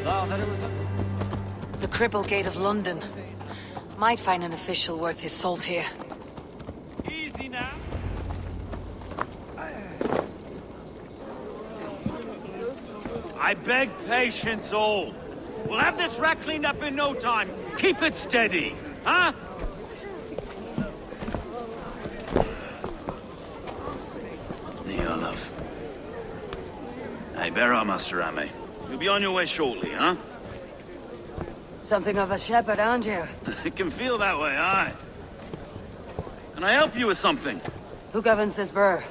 The Cripple Gate of London. Might find an official worth his salt here. Easy now. I beg patience, all. We'll have this rat cleaned up in no time. Keep it steady, huh? Love. Hey, bear up, Master Ame. You'll be on your way shortly, huh? Something of a shepherd, aren't you? It can feel that way, aye. Can I help you with something? Who governs this burr?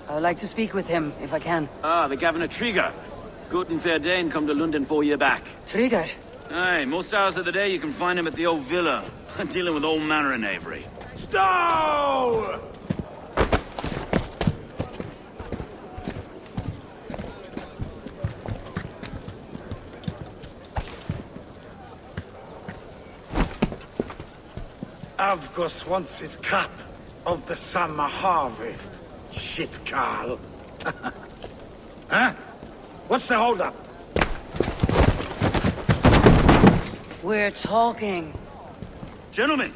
I would like to speak with him, if I can. Ah, the Governor Trigger. Good and fair Dane come to London 4 year back. Trigger? Aye, most hours of the day you can find him at the old villa, dealing with all manner of knavery. Stow! Avgos wants his cut of the summer harvest. Shit, Carl. Huh? What's the holdup? We're talking. Gentlemen,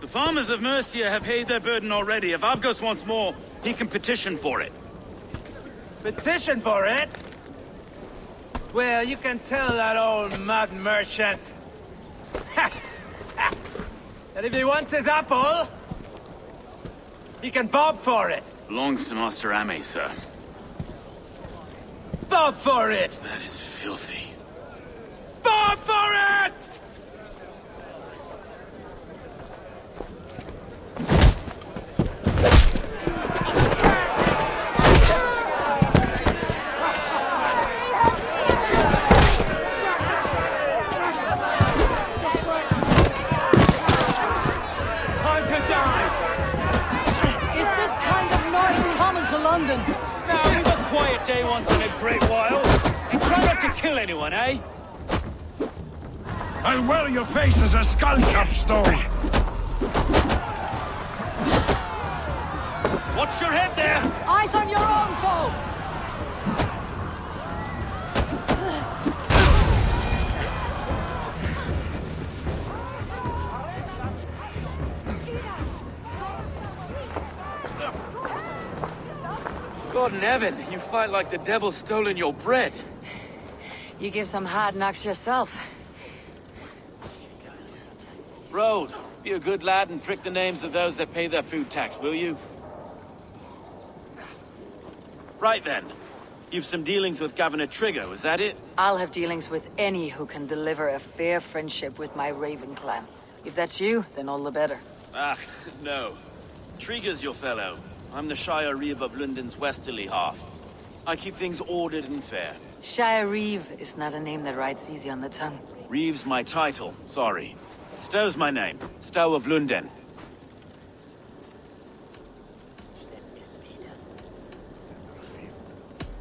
the farmers of Mercia have paid their burden already. If Avgos wants more, he can petition for it. Petition for it? Well, you can tell that old mud merchant. And if he wants his apple, he can bob for it. Belongs to Master Ame, sir. Bob for it! That is filthy. Bob for it! London. Now, we've a quiet day once in a great while. And try not to kill anyone, eh? I'll wear your face as a skull capstone. Watch your head there! Eyes on your own foe! God in heaven, you fight like the devil's stolen your bread. You give some hard knocks yourself. Road, be a good lad and prick the names of those that pay their food tax, will you? Right then. You've some dealings with Governor Trigger, was that it? I'll have dealings with any who can deliver a fair friendship with my Raven clan. If that's you, then all the better. Ah, no. Trigger's your fellow. I'm the Shire Reeve of London's westerly half. I keep things ordered and fair. Shire Reeve is not a name that rides easy on the tongue. Reeve's my title, sorry. Stow's my name. Stow of London.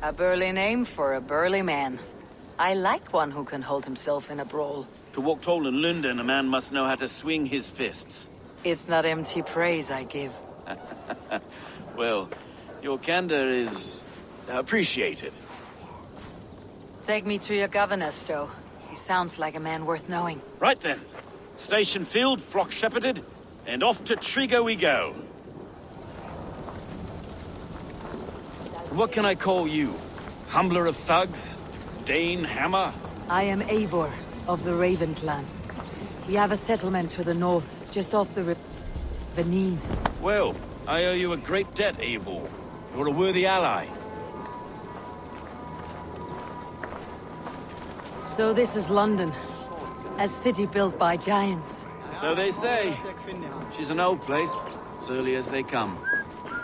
A burly name for a burly man. I like one who can hold himself in a brawl. To walk tall in London, a man must know how to swing his fists. It's not empty praise I give. Well, your candor is appreciated. Take me to your governor, Stow. He sounds like a man worth knowing. Right then. Station filled, flock shepherded, and off to Trigger we go. What can I call you? Humbler of thugs? Dane Hammer? I am Eivor, of the Raven clan. We have a settlement to the north, just off the river Vaneen. Well, I owe you a great debt, Eivor. You're a worthy ally. So this is London. A city built by giants. So they say. She's an old place, surly as they come.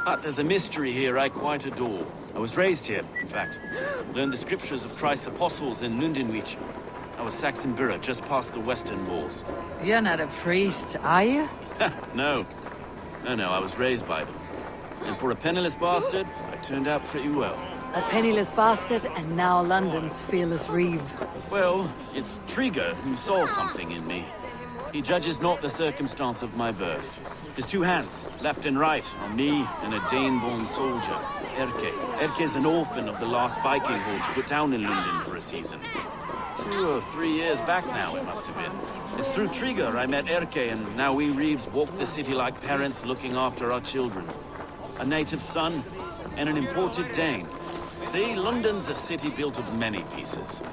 But there's a mystery here I quite adore. I was raised here, in fact. Learned the scriptures of Christ's apostles in Lundenwich. I was Saxon Borough, just past the western walls. You're not a priest, are you? No. No, I was raised by them. And for a penniless bastard, I turned out pretty well. A penniless bastard, and now London's fearless Reeve. Well, it's Trigger who saw something in me. He judges not the circumstance of my birth. His two hands, left and right, on me and a Dane-born soldier, Erke. Erke's an orphan of the last Viking horde put down in London for a season. 2 or 3 years back now, it must have been. It's through Trigger I met Erke, and now we Reeves walk the city like parents looking after our children. A native son, and an imported Dane. See, London's a city built of many pieces.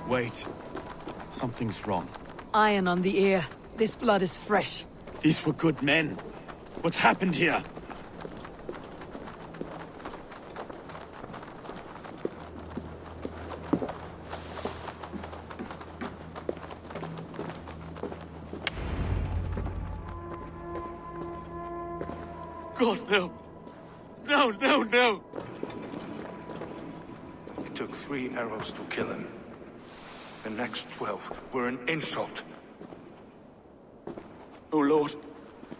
Wait. Something's wrong. Iron on the ear. This blood is fresh. These were good men. What's happened here? God, no. No, no, no! It took 3 arrows to kill him. The next 12 were an insult. O Lord,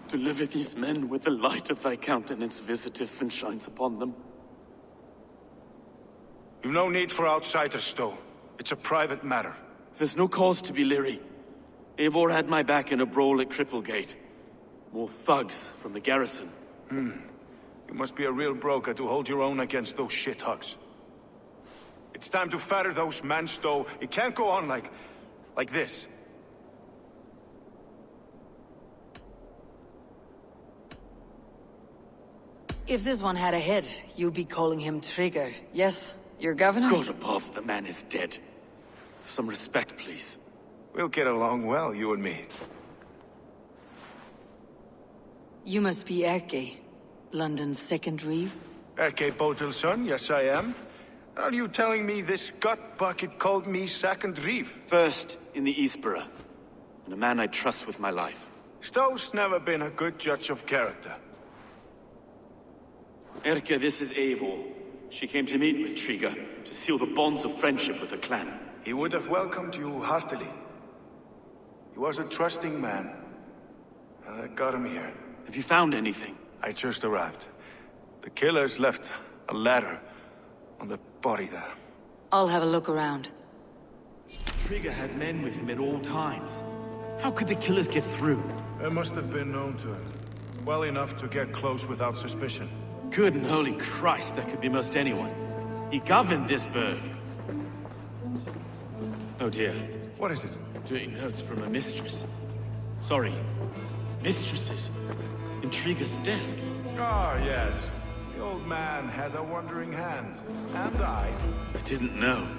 deliver these men with the light of thy countenance visiteth and shines upon them. You've no need for outsiders, Stowe. It's a private matter. There's no cause to be leery. Eivor had my back in a brawl at Cripplegate. More thugs from the garrison. You must be a real broker to hold your own against those shithugs. It's time to fetter those men, Stowe. It can't go on like this. If this one had a head, you'd be calling him Trigger. Yes, your governor? God above, the man is dead. Some respect, please. We'll get along well, you and me. You must be Erke, London's second reeve? Erke Botel's son, yes I am. Are you telling me this gut bucket called me second reeve? First in the Eastborough, and a man I trust with my life. Stowe's never been a good judge of character. Erke, this is Eivor. She came to meet with Trigger, to seal the bonds of friendship with her clan. He would have welcomed you heartily. He was a trusting man. And I got him here. Have you found anything? I just arrived. The killers left a letter on the body there. I'll have a look around. Trigger had men with him at all times. How could the killers get through? They must have been known to him. Well enough to get close without suspicion. Good and holy Christ, that could be most anyone. He governed this burg. Oh dear. What is it? Doing notes from a mistress. Sorry, mistresses. In Trigger's desk. Ah, yes. The old man had a wandering hand. And I didn't know.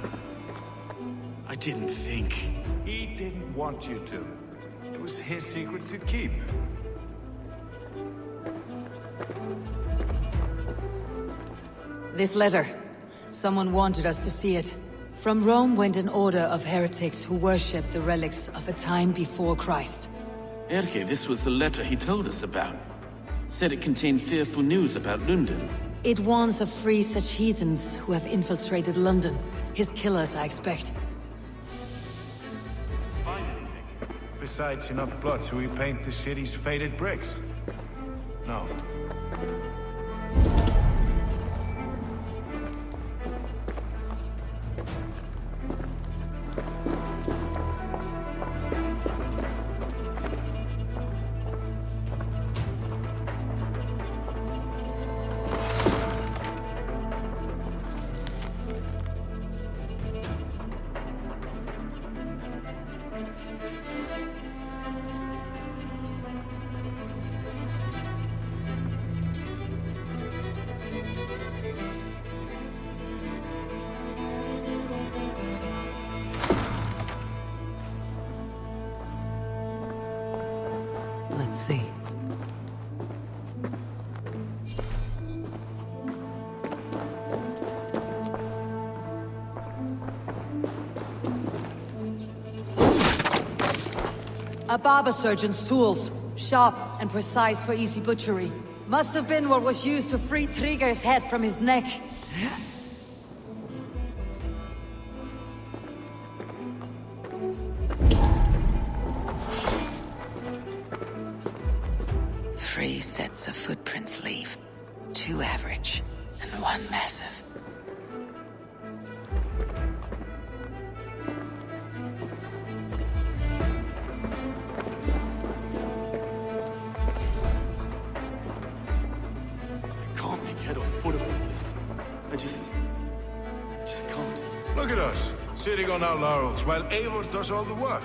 I didn't think. He didn't want you to. It was his secret to keep. This letter. Someone wanted us to see it. From Rome went an order of heretics who worshipped the relics of a time before Christ. Erke, this was the letter he told us about. Said it contained fearful news about London. It warns of 3 such heathens who have infiltrated London. His killers, I expect. Find anything? Besides enough blood to repaint the city's faded bricks. No. Let's see. A barber surgeon's tools. Sharp and precise for easy butchery. Must have been what was used to free Trigger's head from his neck. Three sets of footprints leave. 2 average, and 1 massive. I can't make head or foot of all this. I just can't. Look at us. sitting on our laurels while Eivor does all the work.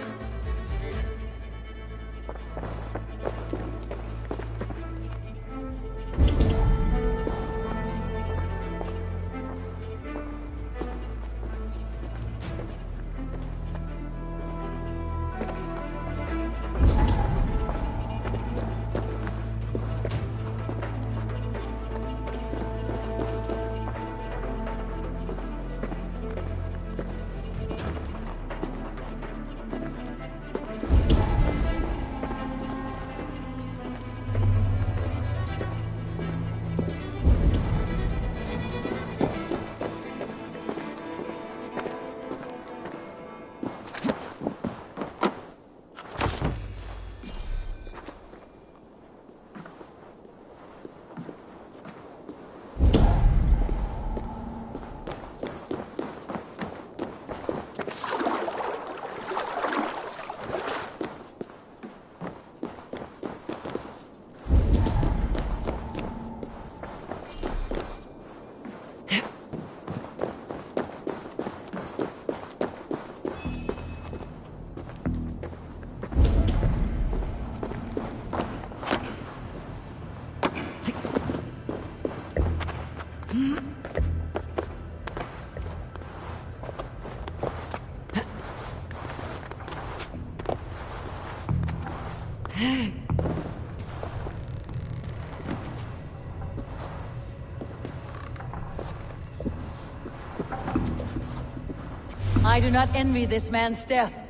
I do not envy this man's death.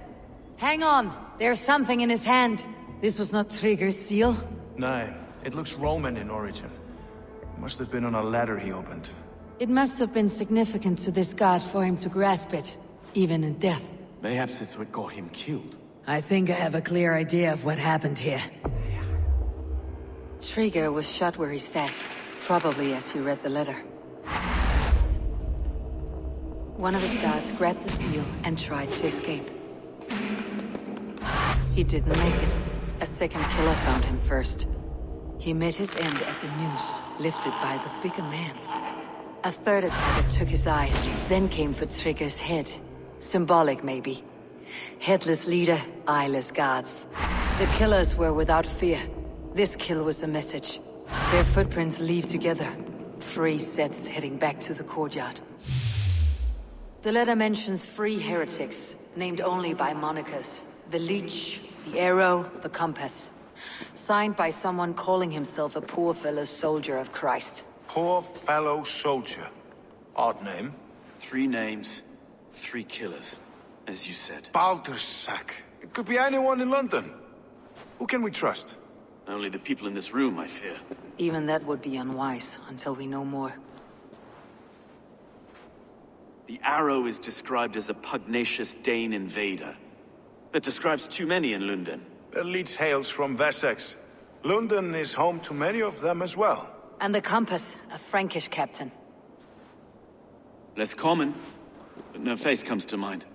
Hang on, there's something in his hand. This was not Trigger's seal. No, it looks Roman in origin. Must have been on a ladder he opened. It must have been significant to this god for him to grasp it, even in death. Perhaps it's what got him killed. I think I have a clear idea of what happened here. Trigger was shot where he sat, probably as he read the letter. One of his guards grabbed the seal and tried to escape. He didn't make it. A second killer found him first. He met his end at the noose, lifted by the bigger man. A third attacker took his eyes, then came for Trigger's head. Symbolic, maybe. Headless leader, eyeless guards. The killers were without fear. This kill was a message. Their footprints leave together. 3 sets heading back to the courtyard. The letter mentions 3 heretics, named only by monikers. The Leech, the Arrow, the Compass. Signed by someone calling himself a poor fellow soldier of Christ. Poor fellow soldier. Odd name. 3 names, 3 killers, as you said. Baldersack. It could be anyone in London. Who can we trust? Only the people in this room, I fear. Even that would be unwise, until we know more. The Arrow is described as a pugnacious Dane invader. That describes too many in London. The Leech hails from Wessex. London is home to many of them as well. And the Compass, a Frankish captain. Less common, but no face comes to mind.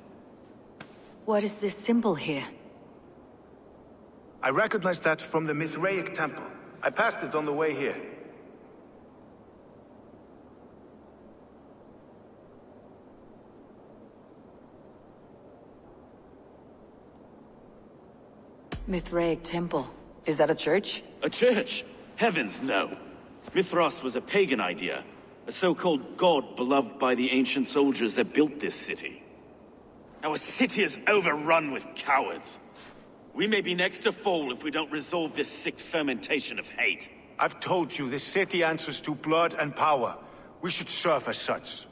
What is this symbol here? I recognize that from the Mithraic temple. I passed it on the way here. Mithraic temple. Is that a church? A church? Heavens, no. Mithras was a pagan idea. A so-called god beloved by the ancient soldiers that built this city. Our city is overrun with cowards. We may be next to fall if we don't resolve this sick fermentation of hate. I've told you, this city answers to blood and power. We should serve as such.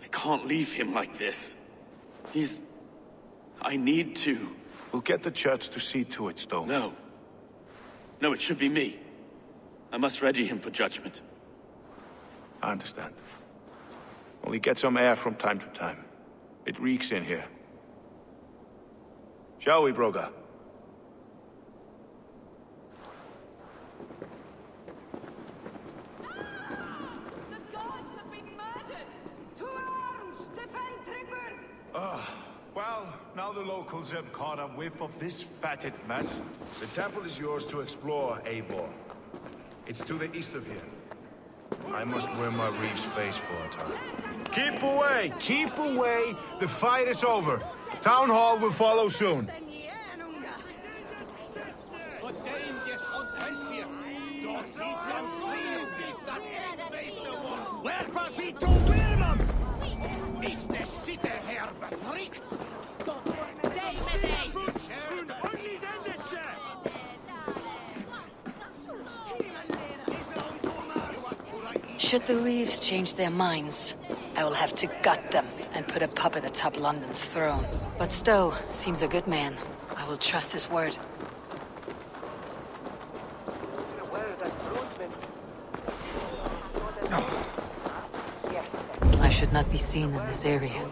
I can't leave him like this. I need to. We'll get the church to see to it, Stone. No. No, it should be me. I must ready him for judgment. I understand. Only get some air from time to time. It reeks in here. Shall we, Broga? Well, now the locals have caught a whiff of this fatted mess. The temple is yours to explore, Eivor. It's to the east of here. I must wear my reef's face for a time. Keep away! Keep away! The fight is over. Town Hall will follow soon. Should the Reeves change their minds, I will have to gut them and put a puppet atop London's throne. But Stowe seems a good man. I will trust his word. I should not be seen in this area.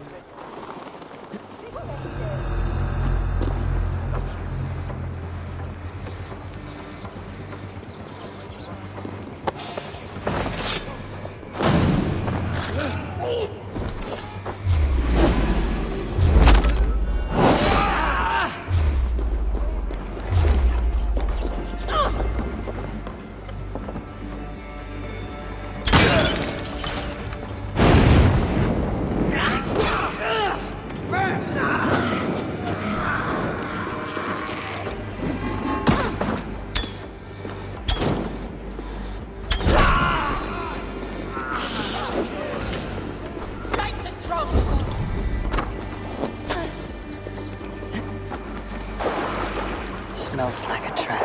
Smells like a trap.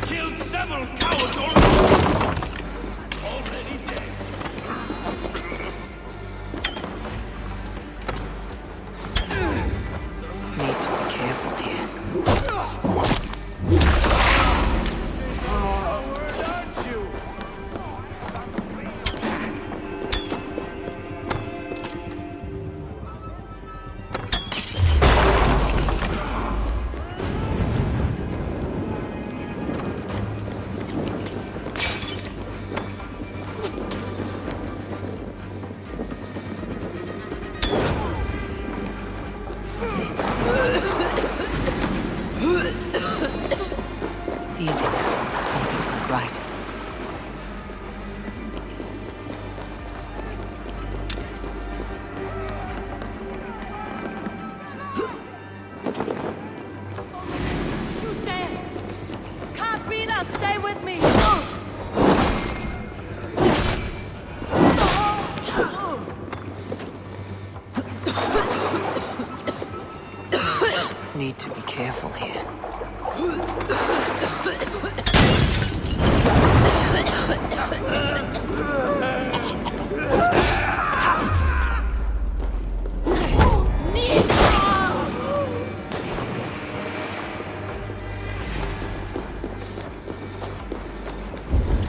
Killed several cowards already dead. Need to be careful here. Easy now. Something's not right. You there! Can't beat us! Stay with me! Need to be careful here.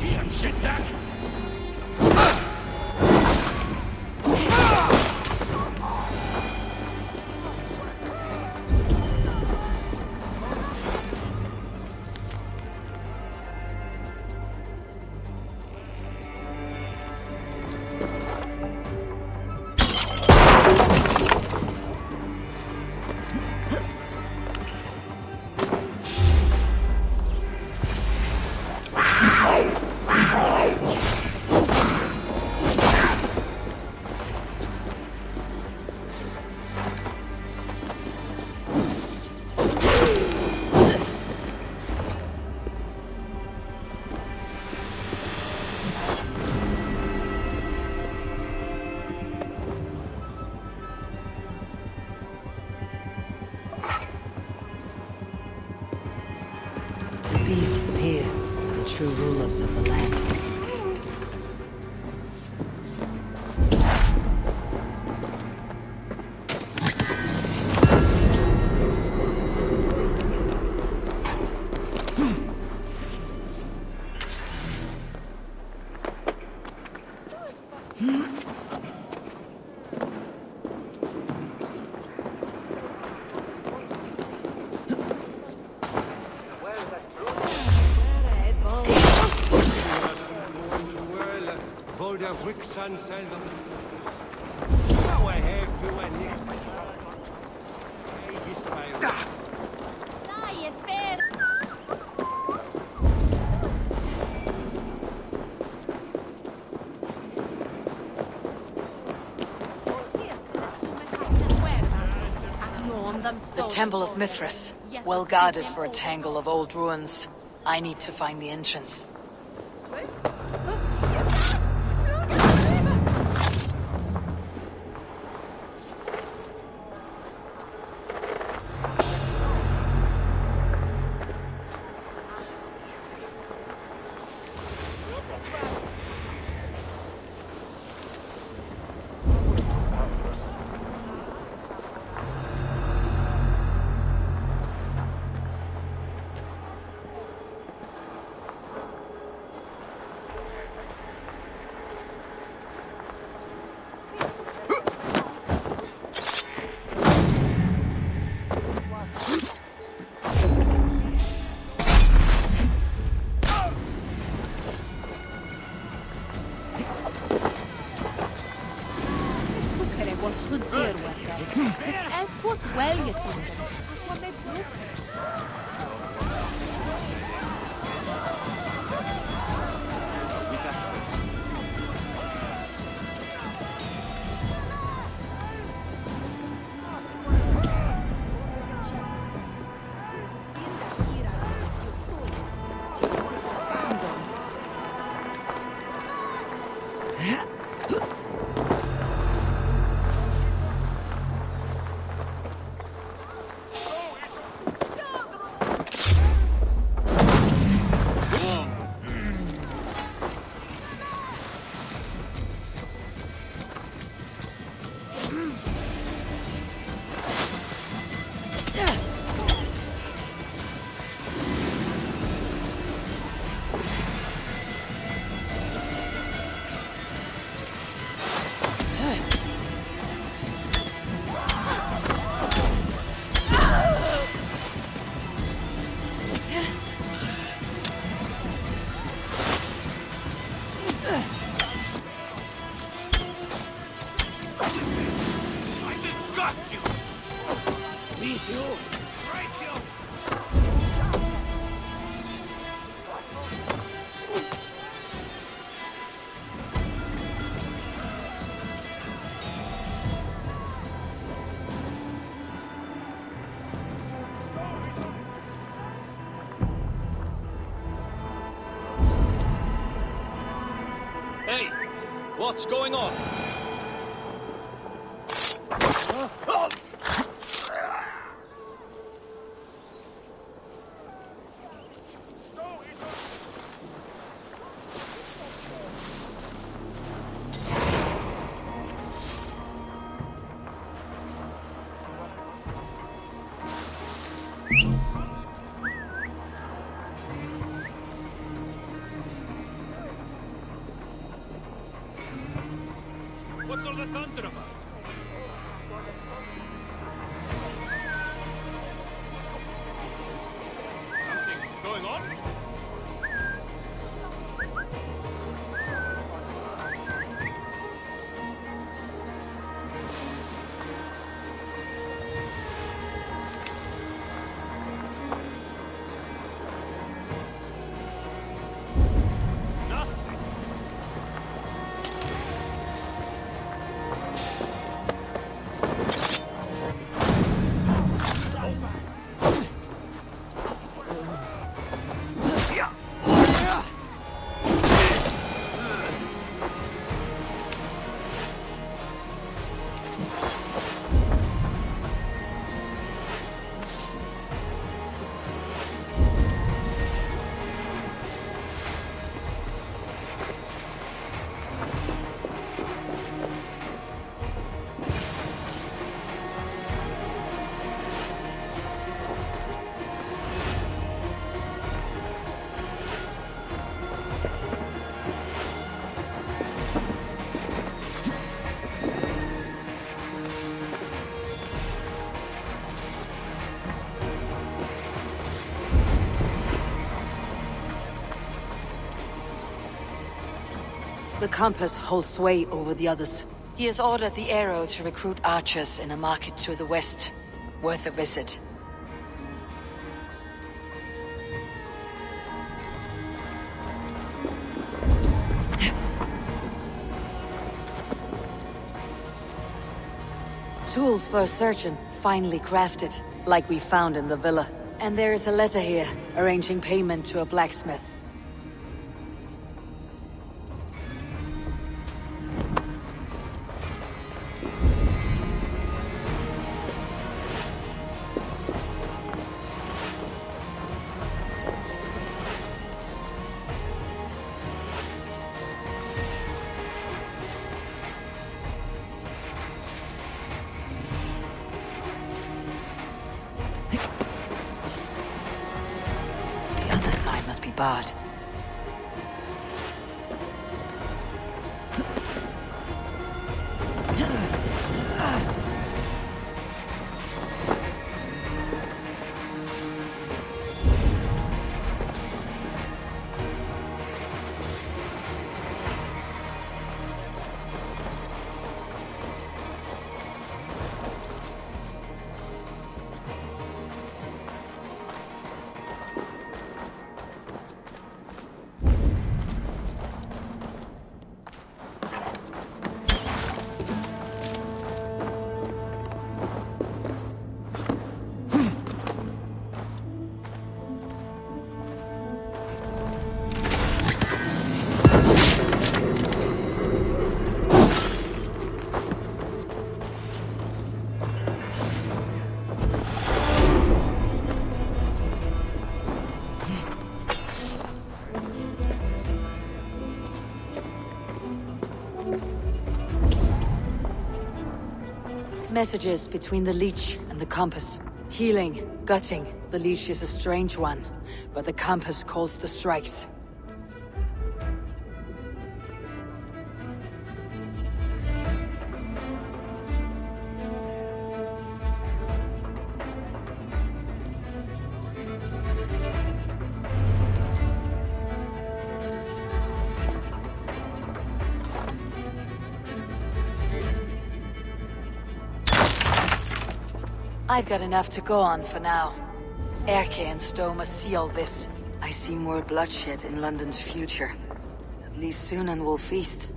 Here, shitsack! Beasts here are the true rulers of the land. Go ahead. Dai, è vero! The Temple of Mithras. Well guarded for a tangle of old ruins. I need to find the entrance. Hey, what's going on? What's all the thunder about? Something going on? The compass holds sway over the others. He has ordered the Arrow to recruit archers in a market to the west. Worth a visit. Tools for a surgeon, finely crafted, like we found in the villa. And there is a letter here, arranging payment to a blacksmith. Must be barred. Messages between the leech and the compass. Healing, gutting. The leech is a strange one, but the compass calls the strikes. I've got enough to go on for now. Erke and Stowe must see all this. I see more bloodshed in London's future. At least Sunan will feast.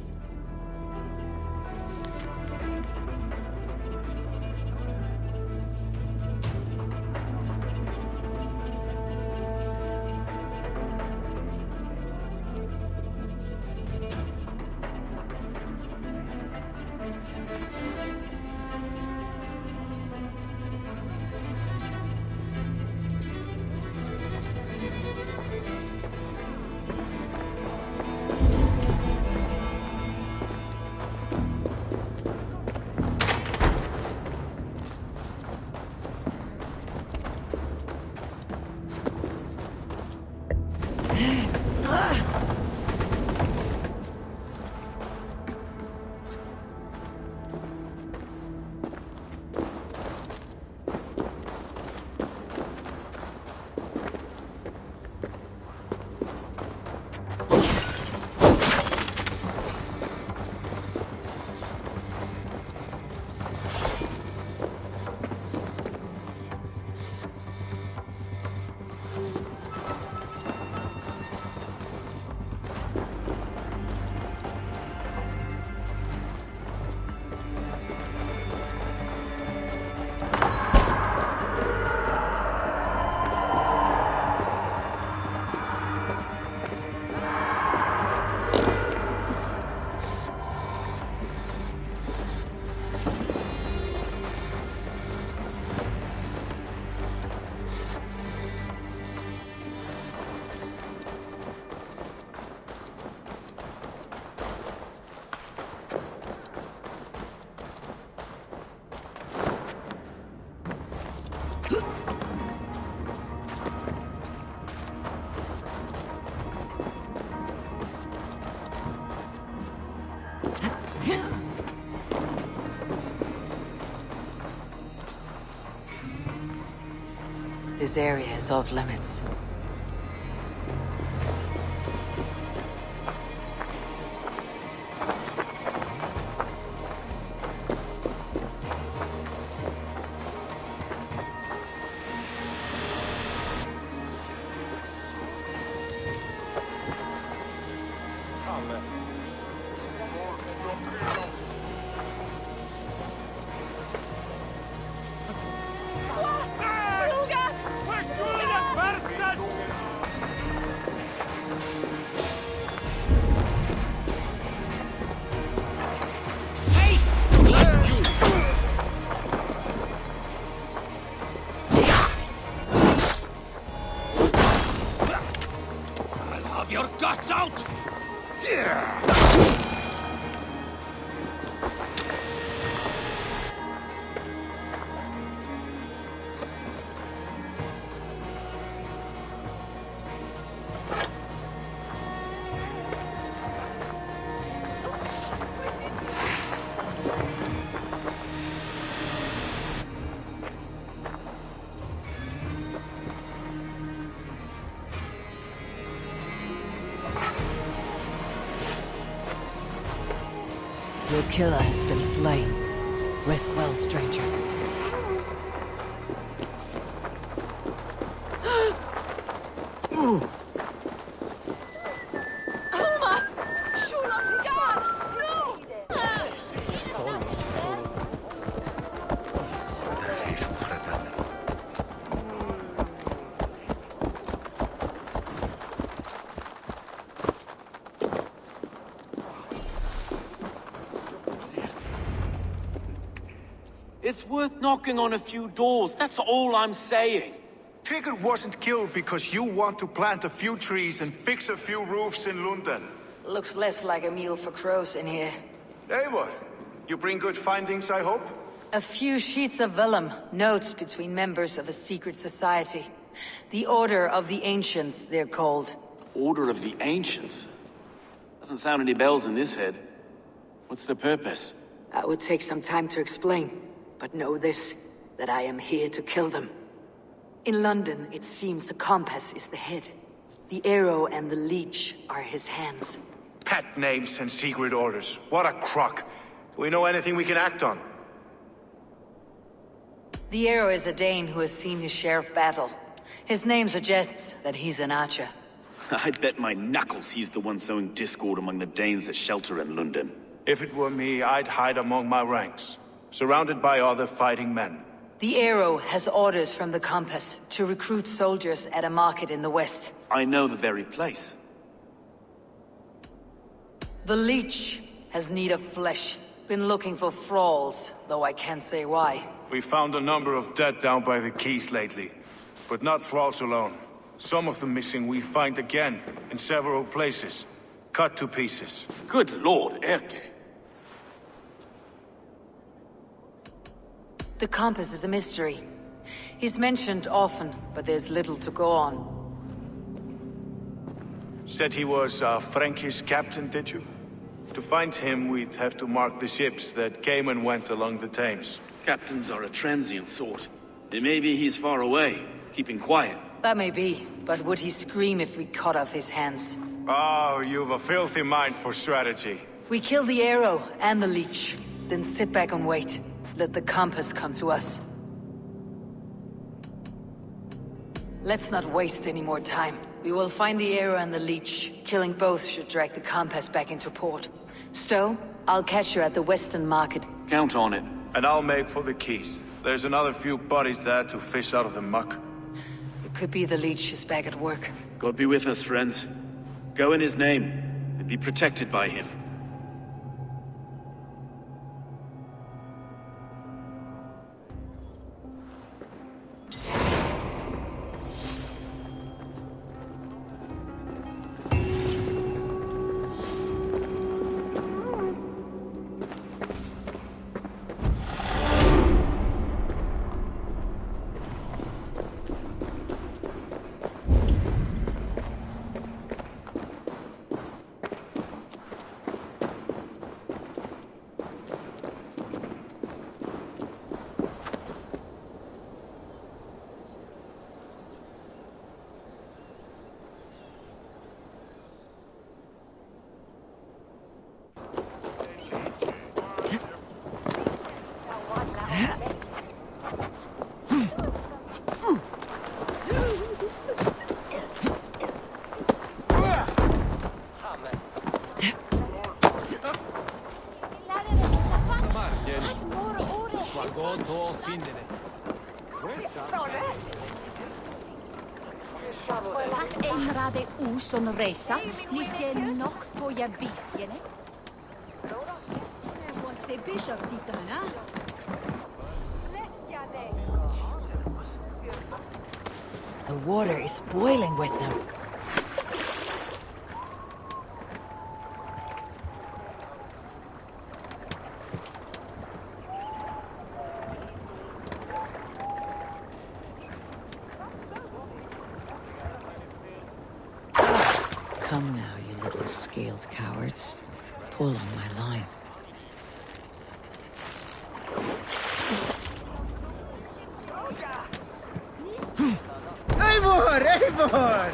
This area is off limits. Watch out! Your killer has been slain. Rest well, stranger. It's worth knocking on a few doors, that's all I'm saying. Trigger wasn't killed because you want to plant a few trees and fix a few roofs in London. Looks less like a meal for crows in here. Eivor, you bring good findings, I hope? A few sheets of vellum, notes between members of a secret society. The Order of the Ancients, they're called. Order of the Ancients? Doesn't sound any bells in this head. What's the purpose? That would take some time to explain. But know this, that I am here to kill them. In London, it seems the compass is the head. The arrow and the leech are his hands. Pet names and secret orders. What a crock. Do we know anything we can act on? The arrow is a Dane who has seen his share of battle. His name suggests that he's an archer. I'd bet my knuckles he's the one sowing discord among the Danes that shelter in London. If it were me, I'd hide among my ranks, surrounded by other fighting men. The arrow has orders from the compass to recruit soldiers at a market in the west. I know the very place. The leech has need of flesh. Been looking for thralls, though I can't say why. We found a number of dead down by the quays lately, but not thralls alone. Some of the missing we find again, in several places, cut to pieces. Good lord, Erke. The compass is a mystery. He's mentioned often, but there's little to go on. Said he was a Frankish captain, did you? To find him, we'd have to mark the ships that came and went along the Thames. Captains are a transient sort. Maybe he's far away, keeping quiet. That may be, but would he scream if we cut off his hands? Oh, you've a filthy mind for strategy. We kill the arrow and the leech, then sit back and wait. Let the compass come to us. Let's not waste any more time. We will find the arrow and the leech. Killing both should drag the compass back into port. Stowe, I'll catch you at the Western Market. Count on it. And I'll make for the quays. There's another few bodies there to fish out of the muck. It could be the leech is back at work. God be with us, friends. Go in his name, and be protected by him. Uson resa, ni ser nok på jabisjene. Was the bishop sitana? The water is boiling with them. Come now, you little scaled cowards. Pull on my line. Eivor! Eivor!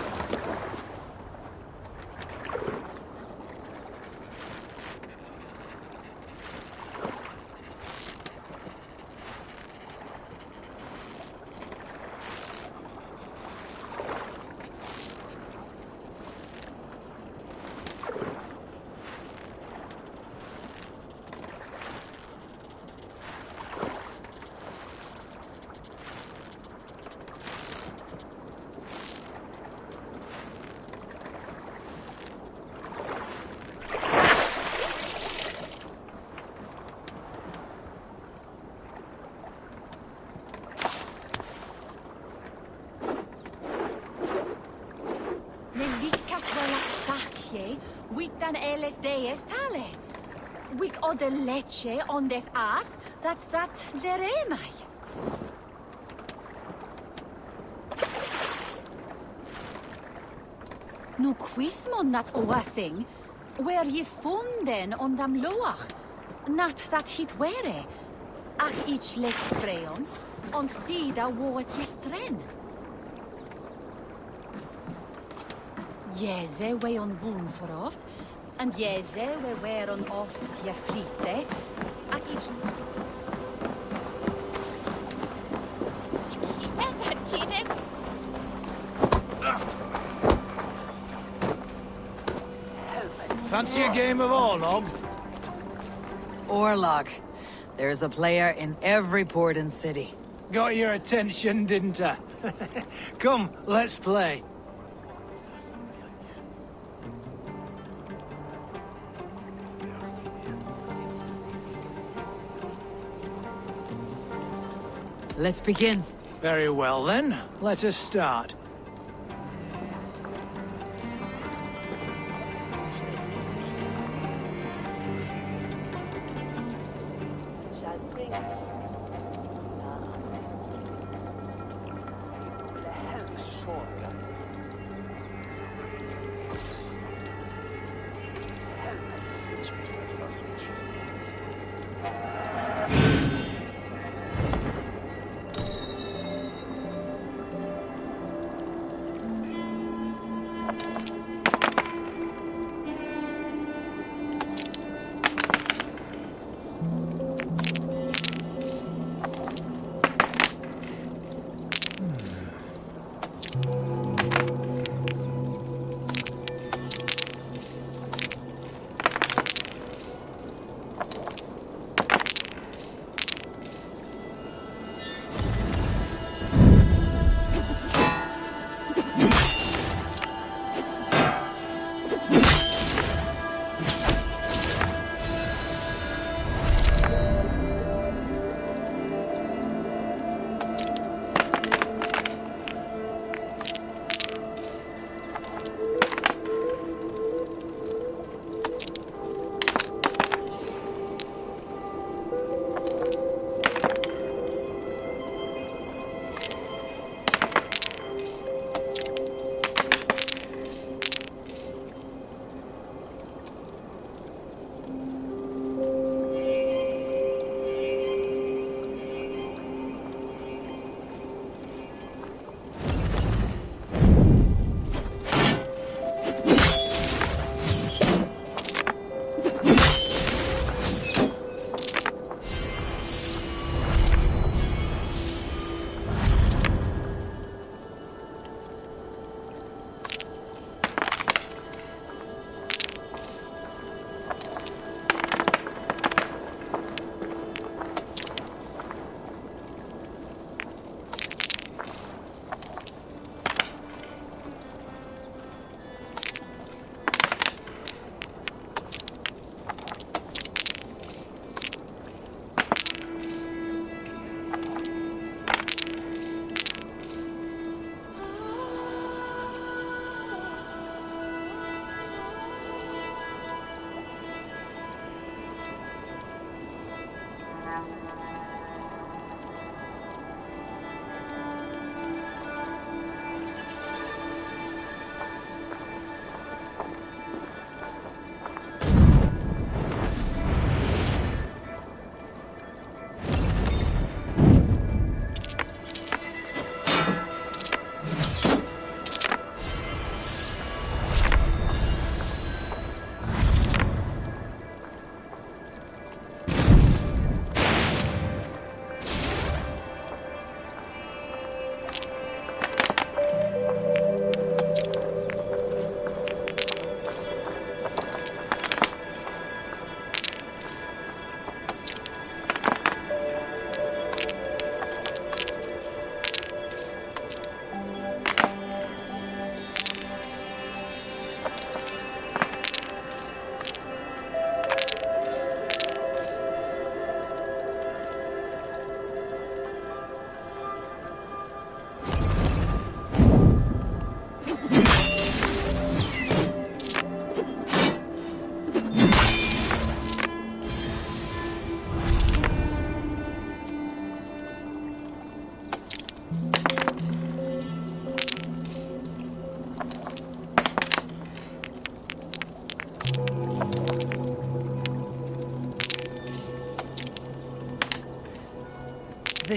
Witan LSDs tale. Wik odde leche on det ath that there mai. Nu quithmon that oathing, where ye funden on dam loach, not that hit were, ak each les freon, und tida woet jestren. Jeze we on boon for oft, and jeze we were on oft je frite, ak each... Fancy a game of Orlog? Orlog. There's a player in every port and city. Got your attention, didn't I? Come, let's play. Let's begin. Very well then, let us start.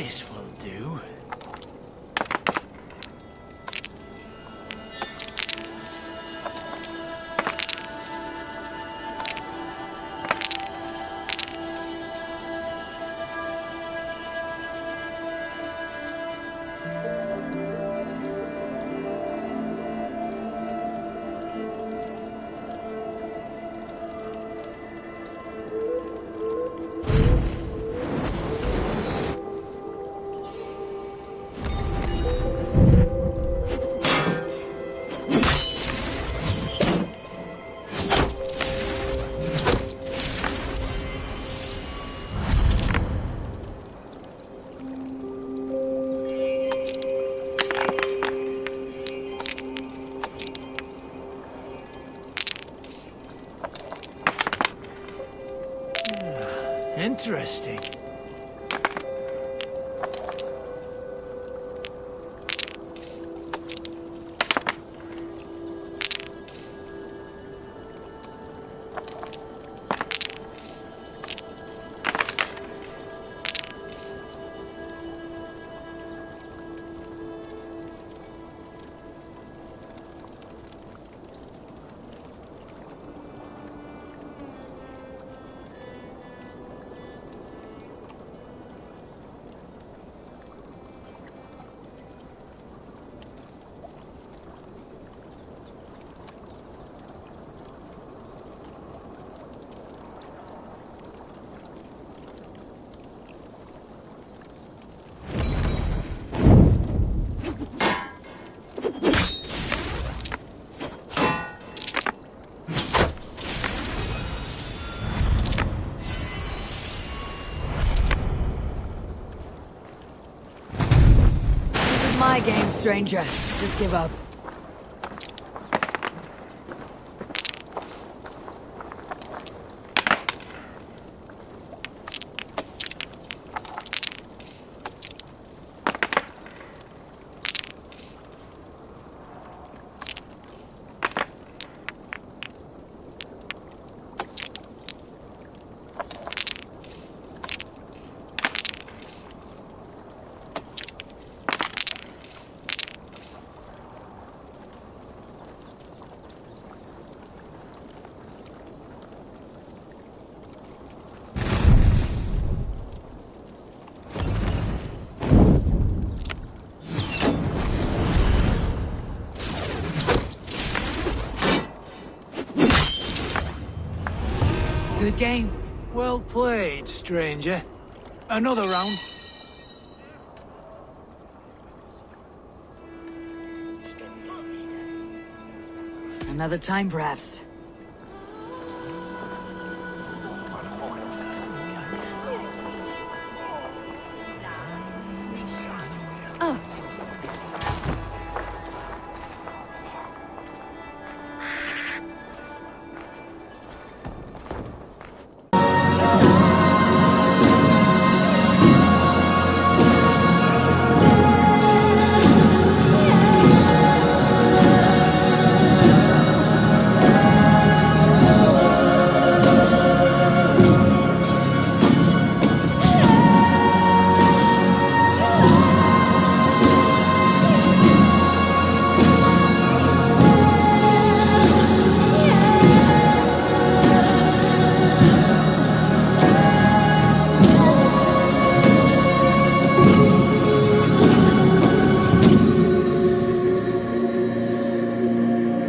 This will do. Interesting. My game, stranger. Just give up. Good game. Well played, stranger. Another round. Another time, perhaps.